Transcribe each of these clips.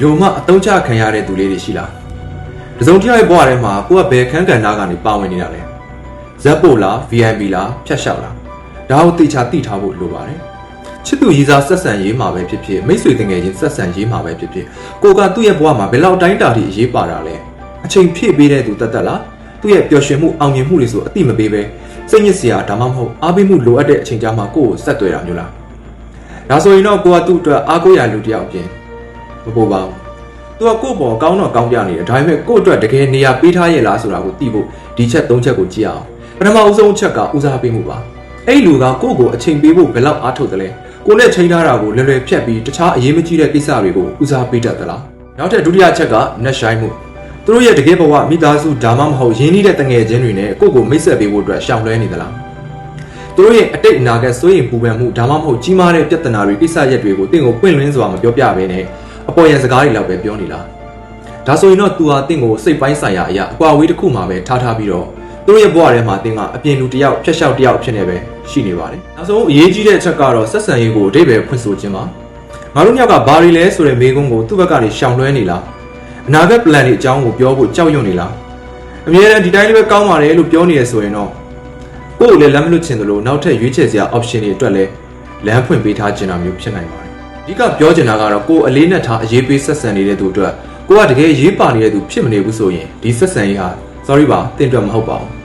လူမအတုံးချခံရတဲ့သူလေးတွေရှိလားတစုံတစ်ယောက်ရဲ့ဘဝထဲမှာကိုကဘယ်ခန်းကဏ္ဍကနေပါဝင်နေတာလဲဇက်ပို့လား VIP လားဖြတ်လျှောက်လားဒါကိုတိကျသိထားဖို့လိုပါတယ်ချစ်သူရည်စားဆက်ဆံရေးမှာပဲဖြစ်ဖြစ်မိတ်ဆွေတငယ်ချင်းဆက်ဆံရေးမှာပဲဖြစ်ဖြစ်ကိုကသူ့ရဲ့ဘဝမှာဘယ်လောက်တိုင်းတာထိအရေးပါတာလဲအချိန်ဖြည့်ပေးတဲ့သူတတ်လားသူ့ရဲ့ပျော်ရွှင်မှုအောင်မြင်မှုတွေဆိုအတိမပေးပဲစိတ်ညစ်စရာဒါမှမဟုတ်အားပေးမှုလိုအပ်တဲ့အချိန်ကြာမှာကိုကိုဆက်သွယ်တာမျိုးလားဒါဆိုရင်တော့ကိုကသူ့အတွက်အားကိုးရလူတစ်ယောက်အပြင်မပိုပါဘူးသူကကို့ပေါ်ကောင်းတော့ကောင်းပြနေတယ်ဒါပေမဲ့ကို့အတွက်တကယ်နေရာပေးထားရဲ့လားဆိုတာကိုသိဖို့ဒီချက်၃ချက်ကိုကြည့်အောင်ပထမအဆုံးအချက်ကဦးစားပေးမှုပါအဲ့လူကကို့ကိုအချိန်ပေးဖို့ဘယ်လောက်အားထုတ်သလဲကိုနဲ့ချိန်ထားတာကိုလွယ်လွယ်ဖြတ်ပြီးတခြားအရေးမကြီးတဲ့ကိစ္စတွေကိုဦးစားပေးတတ်သလားနောက်ထပ်ဒုတိယချက်ကနှက်ဆိုင်မှုသူတို့ရဲ့တကယ်ဘဝမိသားစုဒါမှမဟုတ်ရင်းနှီးတဲ့တငယ်ချင်းတွေနဲ့ကို့ကိုမိတ်ဆက်ပေးဖို့အတွက်ရှောင်လွှဲနေသလားသူတို့ရဲ့အတိတ်အနာဂတ်စိုးရိမ်ပူပန်မှုဒါမှမဟုတ်ကြီးမားတဲ့ပြဿနာတွေကိစ္စရပ်တွေကိုတင့်ကိုပွင့်လင်းစွာမပြောပြဘဲနဲ့အပေါ်ရန်စကားတွေလောက်ပဲပြောနေလားဒါဆိုရင်တော့သူဟာတင့်ကိုစိတ်ပိုင်းဆိုင်ရာအရာအကွာအဝေးတစ်ခုမှပဲထားပြီးတော့သူတို့ရဲ့ဘဝထဲမှာတင်ကအပြင်လူတစ်ယောက်ဖျက်လျှောက်တစ်ယောက်ဖြစ်နေပဲရှိနေပါတယ်နောက်ဆုံးအရေးကြီးတဲ့အချက်ကတော့ဆက်ဆံရေးကိုအဓိပ္ပာယ်ဖွင့်ဆိုခြင်းပါငါတို့ညကဘာတွေလဲဆိုတဲ့မေးခွန်းကိုသူ့ဘက်ကနေရှောင်လွှဲနေလားအနာဂတ် plan တွေအကြောင်းကိုပြောဖို့ကြောက်ရွံ့နေလားအမြဲတမ်းဒီတိုင်းလေးပဲကောင်းပါတယ်လို့ပြောနေရဆိုရင်တော့ကိုယ့်ကိုလည်းလက်မလွတ်ချင်သလိုနောက်ထပ်ရွေးချယ်စရာ option တွေအတွက်လည်းလမ်းဖွင့်ပေးထားခြင်းတာမျိုးဖြစ်နိုင်ပါတယ်အဓိကပြောချင်တာကတော့ကိုယ်အလေးနဲ့ထားအရေးပေးဆက်ဆံနေတဲ့သူအတွက်ကိုကတကယ်ရေးပါနေတဲ့သူဖြစ်မနေဘူးဆိုရင်ဒီဆက်ဆံရေးဟာ sorry ပါတင့်အတွက်မဟုတ်ပါဘူး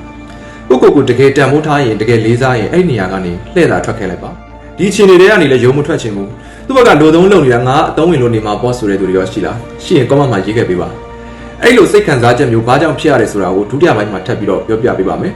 ကိုတကယ်တန်ဖိုးထားရင်တကယ်လေးစားရင်အဲ့ဒီနေရာကနေလှည့်သာထွက်ခဲ့လိုက်ပါဒီအခြေအနေတွေကနေလည်းရုံမထွက်ချင်ဘူးသူ့ဘက်ကလိုသုံးလုံနေတာငါအသုံးဝင်လို့နေမှာပေါ့ဆိုတဲ့သူတွေရောရှိလားရှိရင် comment မှာရေးခဲ့ပေးပါအဲ့လိုစိတ်ခံစားချက်မျိုးဘာကြောင့်ဖြစ်ရတယ်ဆိုတာကိုဒုတိယပိုင်းမှာထပ်ပြီးတော့ပြောပြပေးပါမယ်